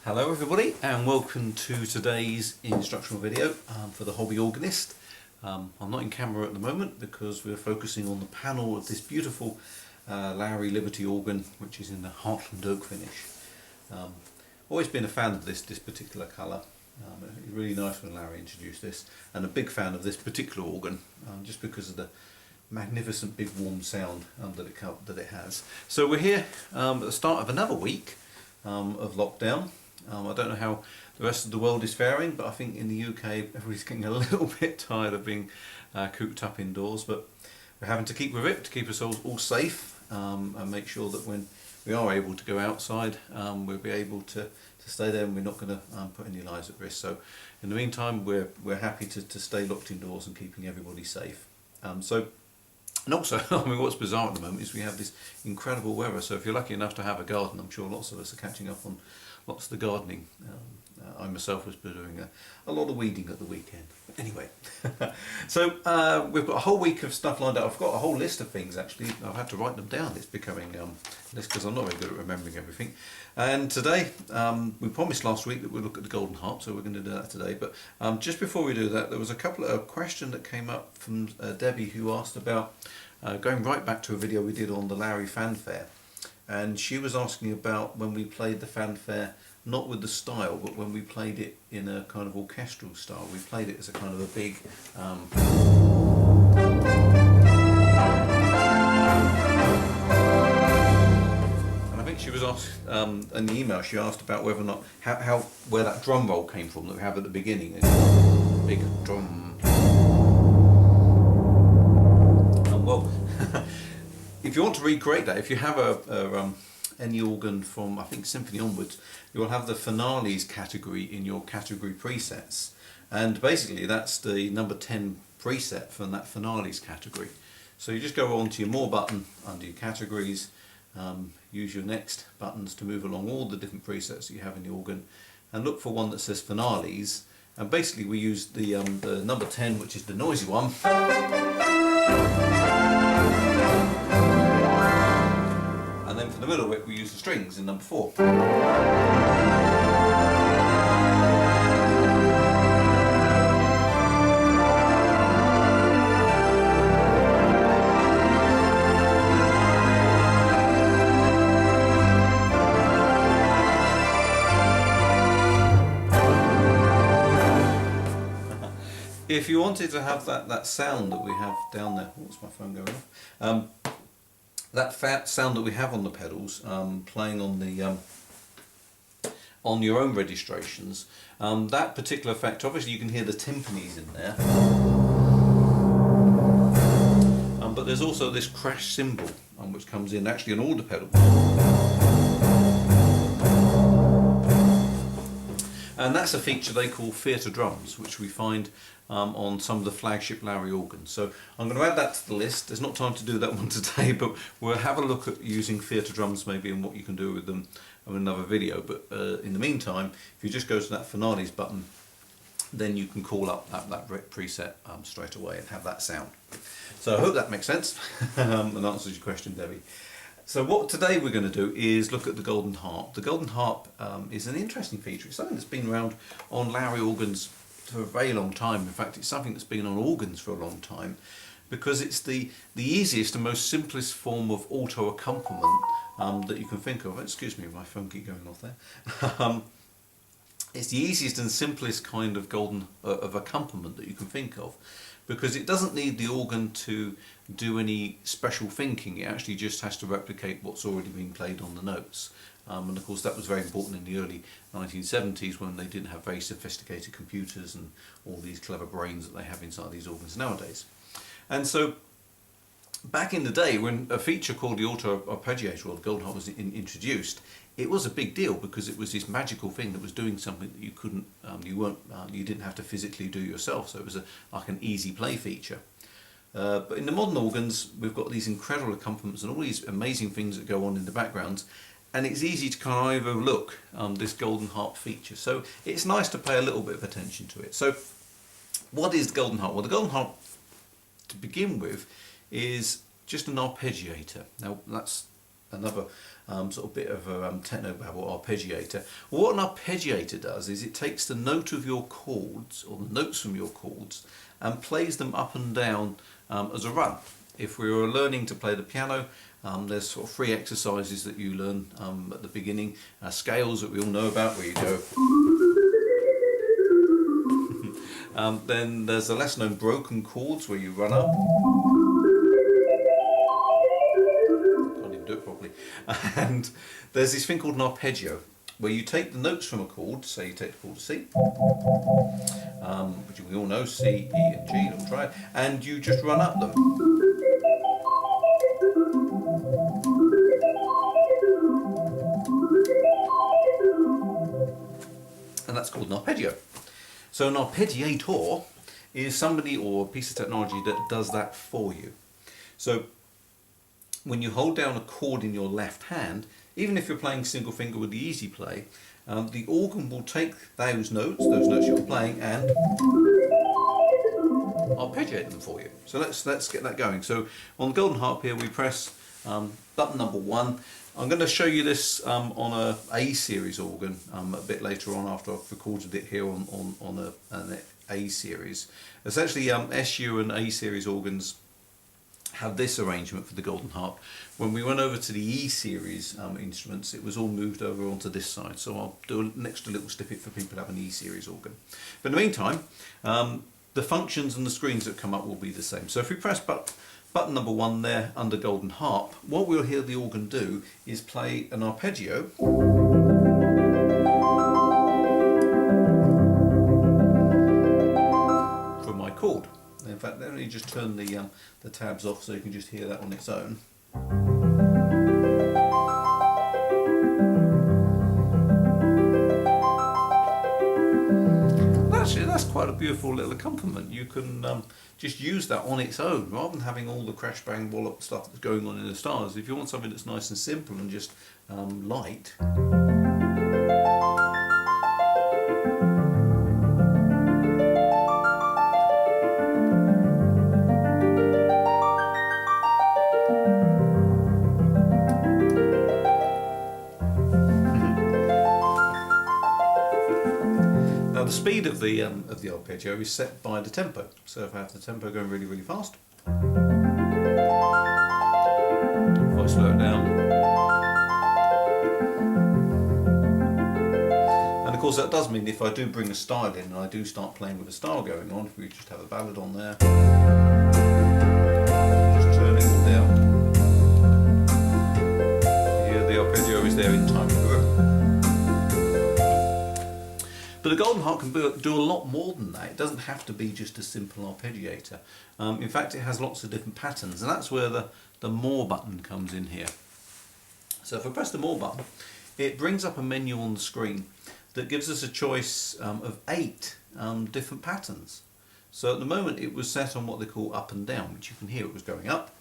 Hello everybody and welcome to today's instructional video for the hobby organist. I'm not in camera at the moment because we're focusing on the panel of this beautiful Lowrey Liberty organ, which is in the Heartland oak finish. Always been a fan of this particular colour. It's really nice when Lowrey introduced this, and a big fan of this particular organ just because of the magnificent big warm sound that it has. So we're here at the start of another week of lockdown. I don't know how the rest of the world is faring, but I think in the UK everybody's getting a little bit tired of being cooped up indoors, but we're having to keep with it to keep us all safe and make sure that when we are able to go outside we'll be able to stay there and we're not going to put any lives at risk. So in the meantime we're happy to stay locked indoors and keeping everybody safe. And also, I mean, what's bizarre at the moment is we have this incredible weather, so if you're lucky enough to have a garden, I'm sure lots of us are catching up on lots of the gardening. I myself was doing a lot of weeding at the weekend. Anyway, so we've got a whole week of stuff lined up. I've got a whole list of things actually. I've had to write them down. It's becoming this because I'm not very good at remembering everything. And today, we promised last week that we'd look at the golden harp, so we're going to do that today. But just before we do that, there was a question that came up from Debbie, who asked about going right back to a video we did on the Lowrey fanfare. And she was asking about when we played the fanfare, not with the style, but when we played it in a kind of orchestral style. We played it as a kind of a big... and I think she was asked, in the email, she asked about whether or not, where that drum roll came from that we have at the beginning. It's a big drum. Well, if you want to recreate that, if you have any organ from, I think, Symphony onwards, you will have the finales category in your category presets, and basically that's the number 10 preset from that finales category. So you just go on to your more button under your categories, use your next buttons to move along all the different presets that you have in the organ, and look for one that says finales, and basically we use the number 10, which is the noisy one. And then for the middle of it we use the strings in number 4. If you wanted to have that sound that we have down there, what's my phone going off? That sound that we have on the pedals, playing on the on your own registrations, that particular effect, obviously you can hear the timpanis in there, but there's also this crash cymbal which comes in actually on all the pedals, and that's a feature they call theatre drums, which we find on some of the flagship Lowrey organs. So I'm going to add that to the list. There's not time to do that one today, but we'll have a look at using theatre drums maybe and what you can do with them in another video. But in the meantime, if you just go to that finales button, then you can call up that preset straight away and have that sound. So I hope that makes sense and answers your question, Debbie. So what today we're going to do is look at the golden harp. The golden harp is an interesting feature. It's something that's been around on Lowrey organs for a very long time. In fact, it's something that's been on organs for a long time because it's the easiest and most simplest form of auto accompaniment that you can think of. Excuse me, my phone keeps going off there. It's the easiest and simplest kind of of accompaniment that you can think of, because it doesn't need the organ to do any special thinking. It actually just has to replicate what's already been played on the notes. And of course that was very important in the early 1970s when they didn't have very sophisticated computers and all these clever brains that they have inside these organs nowadays. And so back in the day when a feature called the auto arpeggiator or the golden harp was introduced, it was a big deal because it was this magical thing that was doing something that you couldn't, you didn't have to physically do yourself. So it was like an easy play feature. But in the modern organs, we've got these incredible accompaniments and all these amazing things that go on in the backgrounds, and it's easy to kind of overlook this golden harp feature. So it's nice to pay a little bit of attention to it. So what is the golden harp? Well, the golden harp, to begin with, is just an arpeggiator. Now that's another sort of bit of a technobabble arpeggiator. Well, what an arpeggiator does is it takes the note of your chords, or the notes from your chords, and plays them up and down as a run. If we were learning to play the piano, there's sort of 3 exercises that you learn at the beginning, scales that we all know about, where you go. Then there's the less known broken chords, where you run up. Can't even do it properly. And there's this thing called an arpeggio, where you take the notes from a chord, say you take the chord C, which we all know, C, E and G, let's try it, and you just run up them. And that's called an arpeggio. So an arpeggiator is somebody or a piece of technology that does that for you. So when you hold down a chord in your left hand, even if you're playing single finger with the easy play, the organ will take those notes you're playing, and arpeggiate them for you. So let's get that going. So on the Golden Harp here, we press button number 1. I'm going to show you this on a A series organ a bit later on, after I've recorded it here on an A series. Essentially, SU and A series organs have this arrangement for the Golden Harp. When we went over to the E series instruments, it was all moved over onto this side. So I'll do an extra little snippet for people who have an E series organ. But in the meantime, the functions and the screens that come up will be the same. So if we press button number 1 there under Golden Harp, what we'll hear the organ do is play an arpeggio from my chord. In fact, let me just turn the tabs off so you can just hear that on its own. Actually, that's quite a beautiful little accompaniment. You can just use that on its own, rather than having all the crash bang wallop stuff that's going on in the stars. If you want something that's nice and simple and just light. Now the speed of the arpeggio is set by the tempo. So if I have the tempo going really, really fast, if I slow it down, and of course that does mean if I do bring a style in and I do start playing with a style going on, if we just have a ballad on there, just turn it all down, here the arpeggio is there in time for it. But the Golden Harp can do a lot more than that. It doesn't have to be just a simple arpeggiator. In fact, it has lots of different patterns, and that's where the More button comes in here. So if I press the More button, it brings up a menu on the screen that gives us a choice of 8 different patterns. So at the moment it was set on what they call up and down, which you can hear it was going up.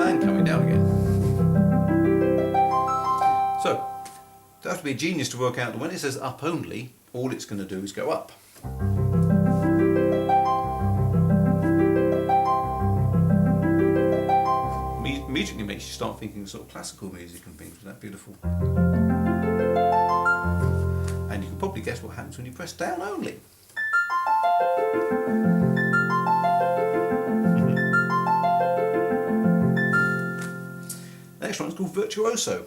And coming down again. So, you have to be a genius to work out that when it says up only, all it's going to do is go up. Musically makes you start thinking sort of classical music and things, isn't that beautiful? And you can probably guess what happens when you press down only. The next one is called Virtuoso.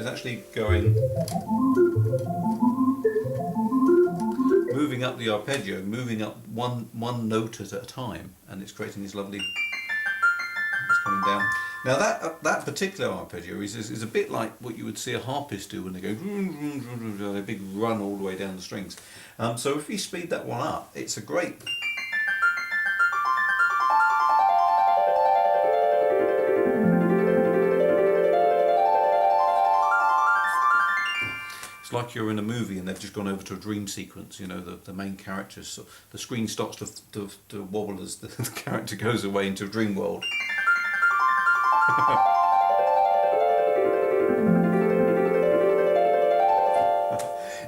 Actually going, moving up the arpeggio, moving up one note at a time, and it's creating this lovely, it's coming down. Now that particular arpeggio is a bit like what you would see a harpist do when they go a big run all the way down the strings. So if you speed that one up, it's a great. It's like you're in a movie and they've just gone over to a dream sequence, you know, the main characters, so the screen starts to wobble as the character goes away into a dream world.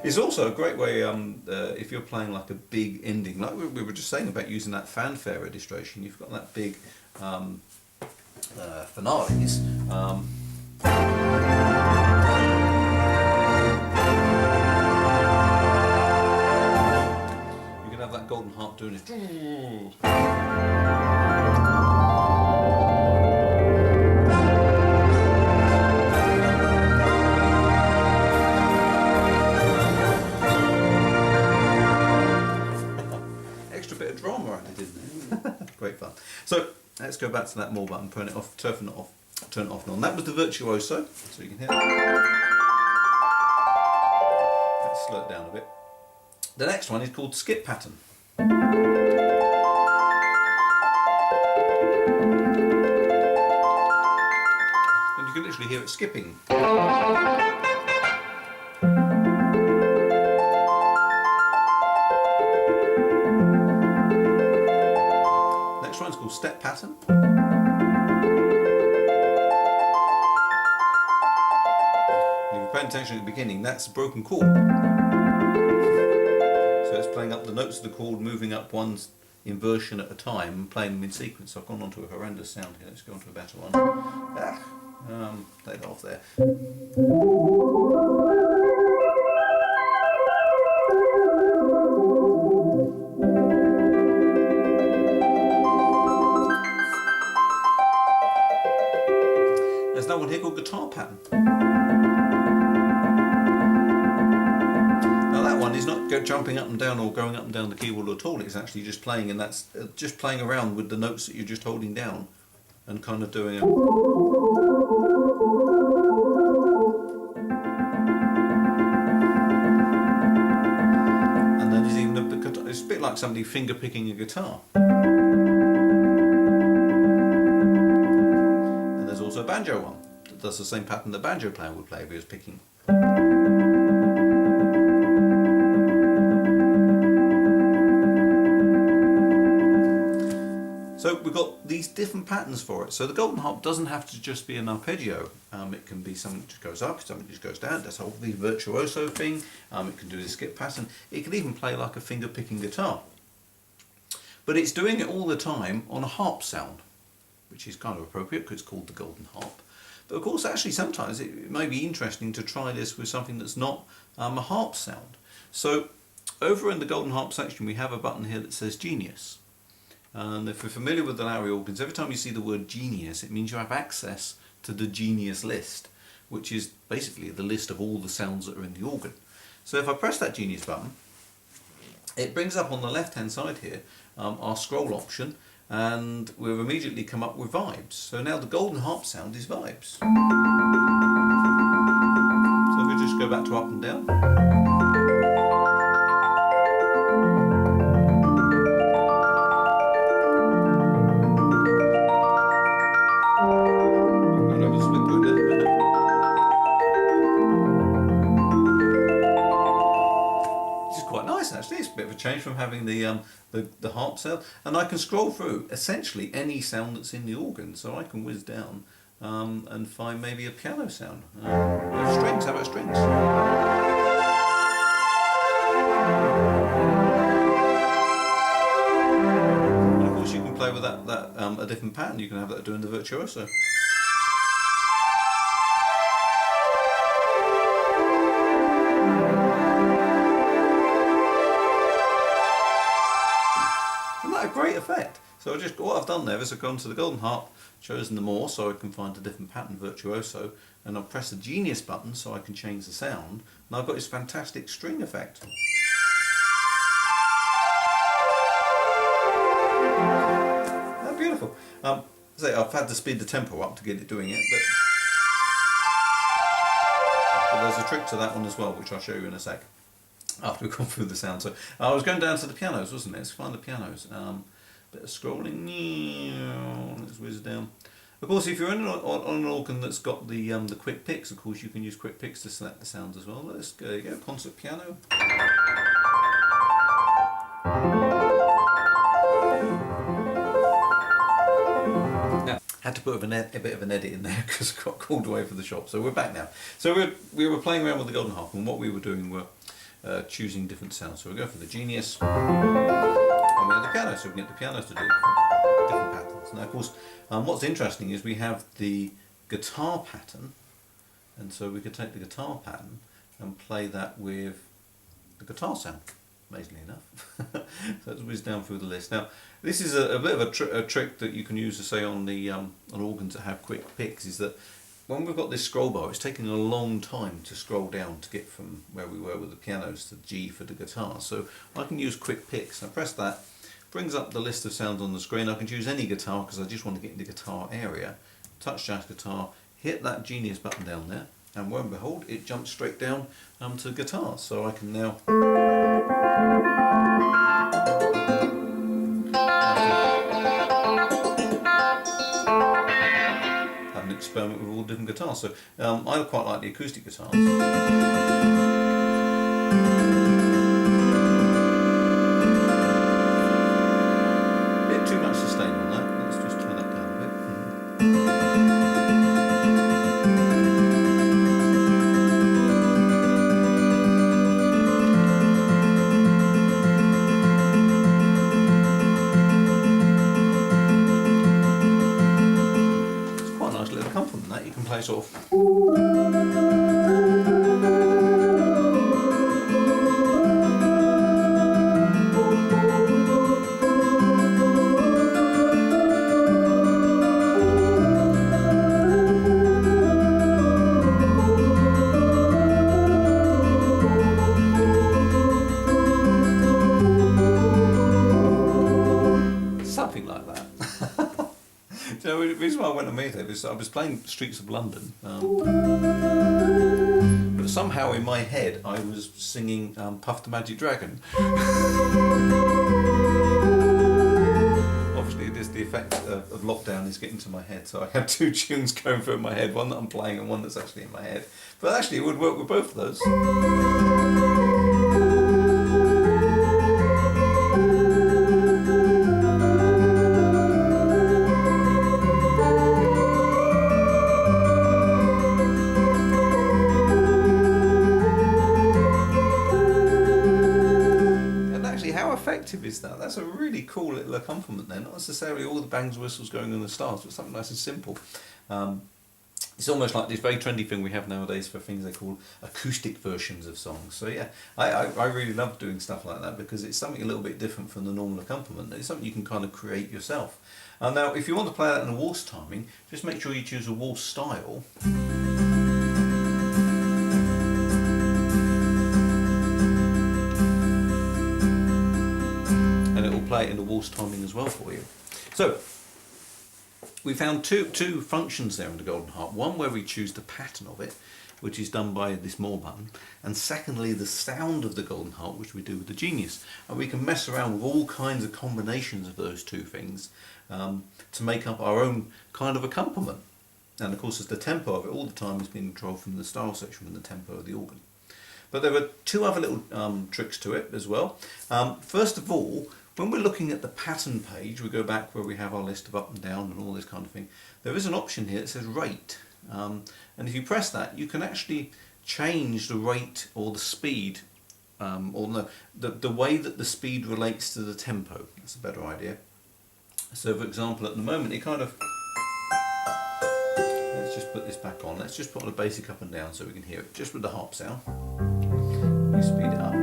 It's also a great way if you're playing like a big ending, like we were just saying about using that fanfare registration. You've got that big finales. You can have that golden harp doing it. Extra bit of drama added in there. Great fun. So let's go back to that more button, turn it off, turn it off, turn it off and on. That was the virtuoso, so you can hear that. Let's slow it down a bit. The next one is called skip pattern. And you can literally hear it skipping. Next one's called step pattern. If you're paying attention at the beginning, that's a broken chord. So it's playing up the notes of the chord, moving up one inversion at a time, and playing them in sequence. I've gone on to a horrendous sound here. Let's go on to a better one. Take it off there. There's another one here called guitar pattern. Now that one is not jumping up and down or going up and down the keyboard at all. It's actually just playing, and that's just playing around with the notes that you're just holding down and kind of doing a... And then there's even it's a bit like somebody finger picking a guitar. And there's also a banjo one that does the same pattern the banjo player would play if he was picking. So we've got these different patterns for it. So the golden harp doesn't have to just be an arpeggio. It can be something that just goes up, something that just goes down. That's a whole big virtuoso thing. It can do the skip pattern. It can even play like a finger picking guitar. But it's doing it all the time on a harp sound, which is kind of appropriate because it's called the golden harp. But of course, actually, sometimes it may be interesting to try this with something that's not a harp sound. So over in the golden harp section, we have a button here that says Genius. And if you're familiar with the Lowrey organs, every time you see the word Genius, it means you have access to the Genius list, which is basically the list of all the sounds that are in the organ. So if I press that Genius button, it brings up on the left hand side here our scroll option, and we've immediately come up with vibes. So now the golden harp sound is vibes. So if we just go back to up and down. It's a bit of a change from having the harp sound, and I can scroll through essentially any sound that's in the organ, so I can whiz down and find maybe a piano sound. Strings, how about strings? And of course you can play with that a different pattern. You can have that doing the virtuoso. Great effect. So what I've done there is I've gone to the golden harp, chosen the more so I can find a different pattern virtuoso, and I'll press the Genius button so I can change the sound, and I've got this fantastic string effect. Oh, beautiful. I've had to speed the tempo up to get it doing it, but there's a trick to that one as well, which I'll show you in a sec, after we've gone through the sound. So I was going down to the pianos, wasn't it? Let's find the pianos. Bit of scrolling. Let's whiz down. Of course, if you're on an organ that's got the quick picks, of course you can use quick picks to select the sounds as well. Let's go. There you go. Concert piano. Now, had to put a bit of an edit in there because I got called away from the shop. So we're back now. So we were playing around with the golden harp, and what we were doing were choosing different sounds. So we'll go for the Genius, and we have the piano, so we can get the pianos to do different patterns. Now of course, what's interesting is we have the guitar pattern, and so we could take the guitar pattern and play that with the guitar sound, amazingly enough. So let's whiz down through the list. Now this is a bit of a trick that you can use to say on the on organs that have quick picks, is that when we've got this scroll bar, it's taking a long time to scroll down to get from where we were with the pianos to G for the guitar. So I can use quick picks. I press that, brings up the list of sounds on the screen. I can choose any guitar because I just want to get in the guitar area. Touch jazz guitar, hit that Genius button down there, and lo and behold, it jumps straight down to the guitar. So I can now experiment with all different guitars. So I quite like the acoustic guitars. Bit too much sustain on that. Let's just turn that down a bit. Accompaniment that you can play sort of. Something like that. So the reason why I went to meet it is I was playing Streets of London, but somehow in my head I was singing Puff the Magic Dragon. Obviously this the effect of lockdown is getting to my head, so I have two tunes going through my head, one that I'm playing and one that's actually in my head. But actually it would work with both of those. Effective is that? That's a really cool little accompaniment there. Not necessarily all the bangs, whistles going on the stars, but something nice and simple. It's almost like this very trendy thing we have nowadays for things they call acoustic versions of songs. So yeah, I really love doing stuff like that because it's something a little bit different from the normal accompaniment. It's something you can kind of create yourself. Now if you want to play that in a waltz timing, just make sure you choose a waltz style. Play it in the waltz timing as well for you. So we found two functions there in the Golden Harp. One where we choose the pattern of it, which is done by this More button, and secondly the sound of the Golden Harp, which we do with the Genius. And we can mess around with all kinds of combinations of those two things to make up our own kind of accompaniment. And of course, as the tempo of it all the time is being controlled from the style section, from the tempo of the organ. But there are two other little tricks to it as well. First of all, when we're looking at the pattern page, we go back where we have our list of up and down and all this kind of thing. There is an option here that says rate, and if you press that, you can actually change the rate or the speed, or no, the way that the speed relates to the tempo. That's a better idea. So for example, at the moment, it kind of, let's just put this back on. Let's just put on a basic up and down so we can hear it just with the harp sound. We speed it up.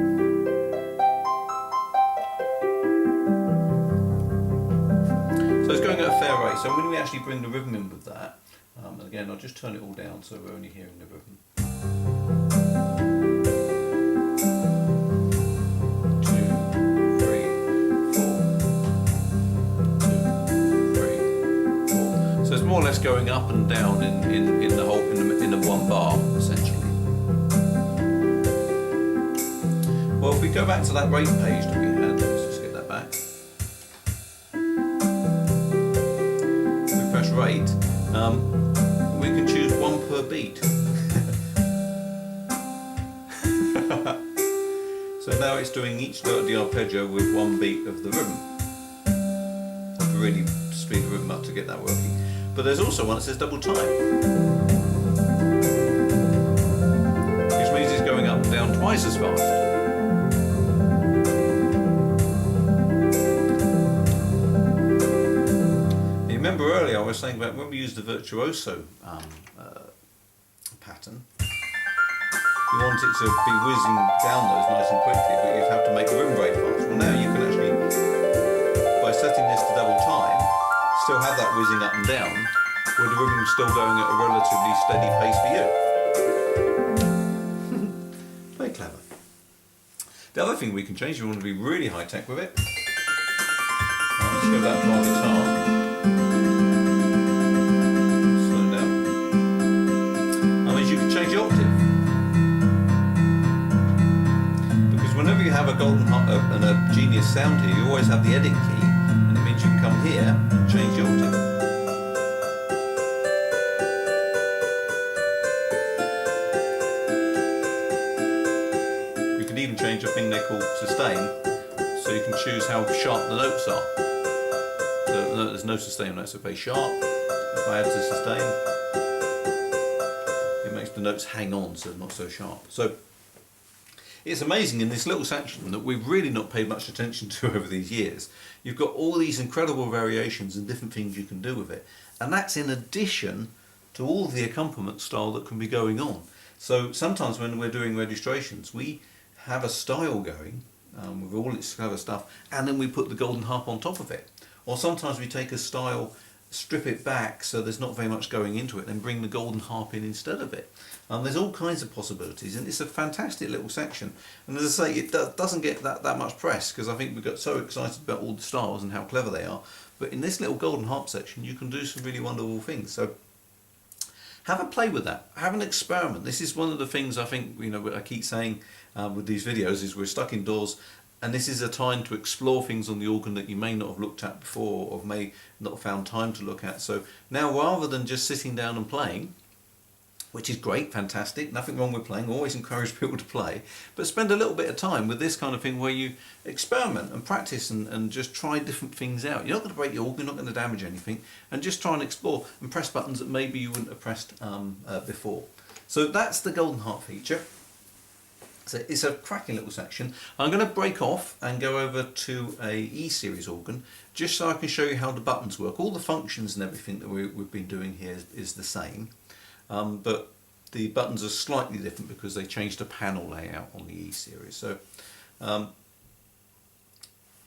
So it's going at a fair rate. So when we actually bring the rhythm in with that, and again I'll just turn it all down so we're only hearing the rhythm. 2, 3, 4. 2, 3, 4. So it's more or less going up and down in the whole in the one bar essentially. Well, if we go back to that rate page that we had, let's just get that back. Rate, we can choose 1 per beat. So now it's doing each note of the arpeggio with 1 beat of the rhythm. I have to really speed the rhythm up to get that working. But there's also one that says double time, which means it's going up and down twice as fast. I was saying about when we use the Virtuoso pattern, you want it to be whizzing down those nice and quickly, but you'd have to make the rhythm very fast. Well, now you can actually, by setting this to double time, still have that whizzing up and down, where the rhythm's still going at a relatively steady pace for you. Very clever. The other thing we can change, if you want to be really high tech with it, let's go back to our guitar. Slow down. Is you can change the octave. Because whenever you have a golden harp and a Genius sound here, you always have the edit key, and it means you can come here and change the octave. Even change a thing they call sustain, so you can choose how sharp the notes are. So there's no sustain notes, so very sharp. If I add to sustain, it makes the notes hang on, so not so sharp. So it's amazing in this little section that we've really not paid much attention to over these years. You've got all these incredible variations and different things you can do with it, and that's in addition to all of the accompaniment style that can be going on. So sometimes when we're doing registrations, we have a style going with all its clever stuff, and then we put the golden harp on top of it. Or sometimes we take a style, strip it back so there's not very much going into it, then bring the golden harp in instead of it. There's all kinds of possibilities, and it's a fantastic little section. And as I say, it doesn't get that much press, because I think we got so excited about all the styles and how clever they are. But in this little golden harp section, you can do some really wonderful things. So have a play with that. Have an experiment. This is one of the things I think, I keep saying with these videos, is we're stuck indoors, and this is a time to explore things on the organ that you may not have looked at before, or may not have found time to look at. So now, rather than just sitting down and playing, which is great, fantastic, nothing wrong with playing, always encourage people to play, but spend a little bit of time with this kind of thing where you experiment and practice and just try different things out. You're not going to break your organ, you're not going to damage anything, and just try and explore and press buttons that maybe you wouldn't have pressed before. So that's the golden harp feature. So it's a cracking little section. I'm going to break off and go over to a E-series organ, just so I can show you how the buttons work. All the functions and everything that we've been doing here is the same. But the buttons are slightly different because they changed the panel layout on the E-series. So I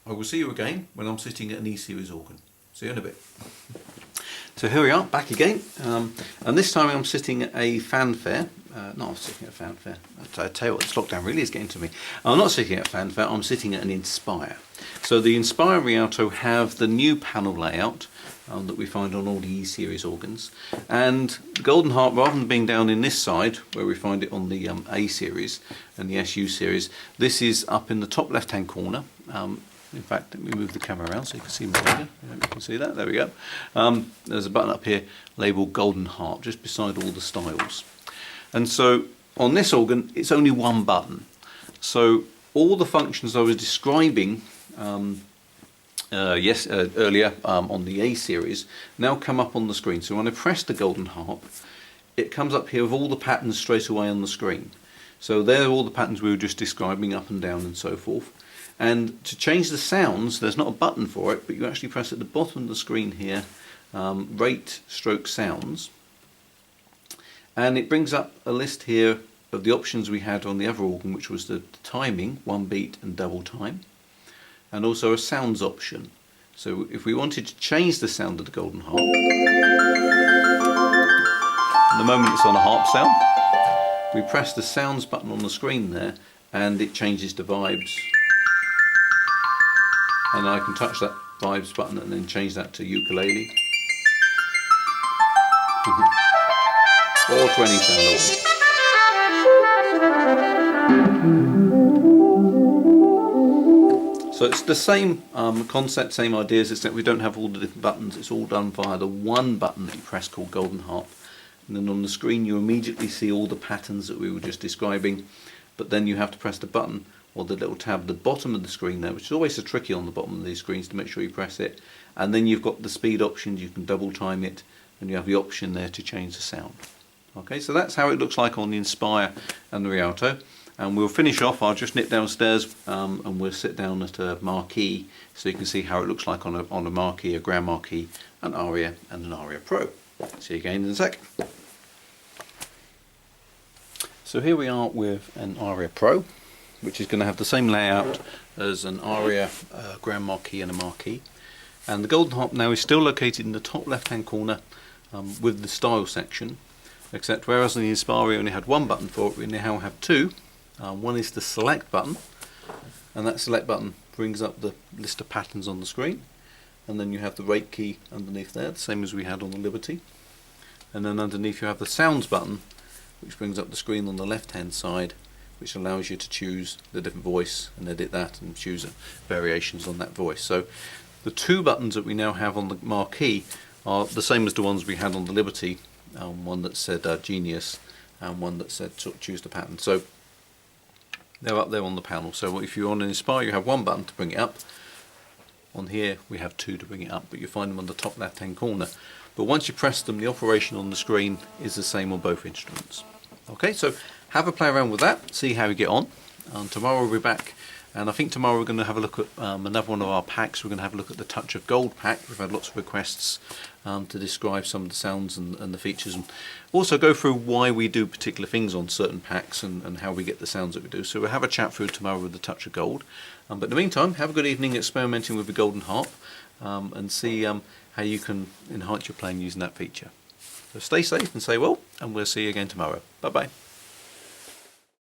will see you again when I'm sitting at an E-series organ. See you in a bit. So here we are, back again, and this time I'm sitting at a fanfare. No, I'm sitting at a fanfare. I tell you what, this lockdown really is getting to me. I'm not sitting at a fanfare, I'm sitting at an Inspire. So the Inspire Rialto have the new panel layout that we find on all the E-series organs, and the golden harp, rather than being down in this side where we find it on the A-series and the SU series, this is up in the top left hand corner. In fact, let me move the camera around so you can see my finger. You can see that, there we go. There's a button up here labelled golden harp just beside all the styles. And so on this organ it's only one button. So all the functions I was describing earlier on the A series now come up on the screen. So when I press the golden harp, it comes up here with all the patterns straight away on the screen. So there are all the patterns we were just describing, up and down and so forth. And to change the sounds, there's not a button for it, but you actually press at the bottom of the screen here, rate stroke sounds, and it brings up a list here of the options we had on the other organ, which was the timing, one beat and double time, and also a sounds option. So if we wanted to change the sound of the golden harp, at the moment it's on a harp sound, we press the sounds button on the screen there and it changes the vibes. And I can touch that vibes button and then change that to ukulele. Or to any sound I want. So it's the same concept, same ideas, except we don't have all the different buttons. It's all done via the one button that you press called golden harp. And then on the screen you immediately see all the patterns that we were just describing, but then you have to press the button or the little tab at the bottom of the screen there, which is always so tricky on the bottom of these screens to make sure you press it. And then you've got the speed options, you can double time it, and you have the option there to change the sound. Okay, so that's how it looks like on the Inspire and the Rialto. And we'll finish off, I'll just nip downstairs and we'll sit down at a marquee so you can see how it looks like on a marquee, a grand marquee, an Aria and an Aria Pro. See you again in a sec. So here we are with an Aria Pro, which is going to have the same layout as an Aria Grand Marquis and a Marquis. And the Golden Harp now is still located in the top left hand corner with the style section, except whereas the Inspire we only had one button for it, we now have two. One is the select button, and that select button brings up the list of patterns on the screen, and then you have the rate key underneath there, the same as we had on the Liberty. And then underneath you have the sounds button, which brings up the screen on the left hand side, which allows you to choose the different voice and edit that and choose variations on that voice. So the two buttons that we now have on the Marquis are the same as the ones we had on the Liberty, one that said Genius and one that said choose the pattern. So they're up there on the panel. So if you're on an Inspire, you have one button to bring it up. On here we have two to bring it up, but you find them on the top left hand corner. But once you press them, the operation on the screen is the same on both instruments. Okay, so have a play around with that, see how you get on. Tomorrow we'll be back, and I think tomorrow we're going to have a look at another one of our packs. We're going to have a look at the Touch of Gold pack. We've had lots of requests to describe some of the sounds and the features, and also go through why we do particular things on certain packs and how we get the sounds that we do. So we'll have a chat through tomorrow with the Touch of Gold. But in the meantime, have a good evening experimenting with the Golden Harp, and see how you can enhance your playing using that feature. So stay safe and stay well, and we'll see you again tomorrow. Bye bye.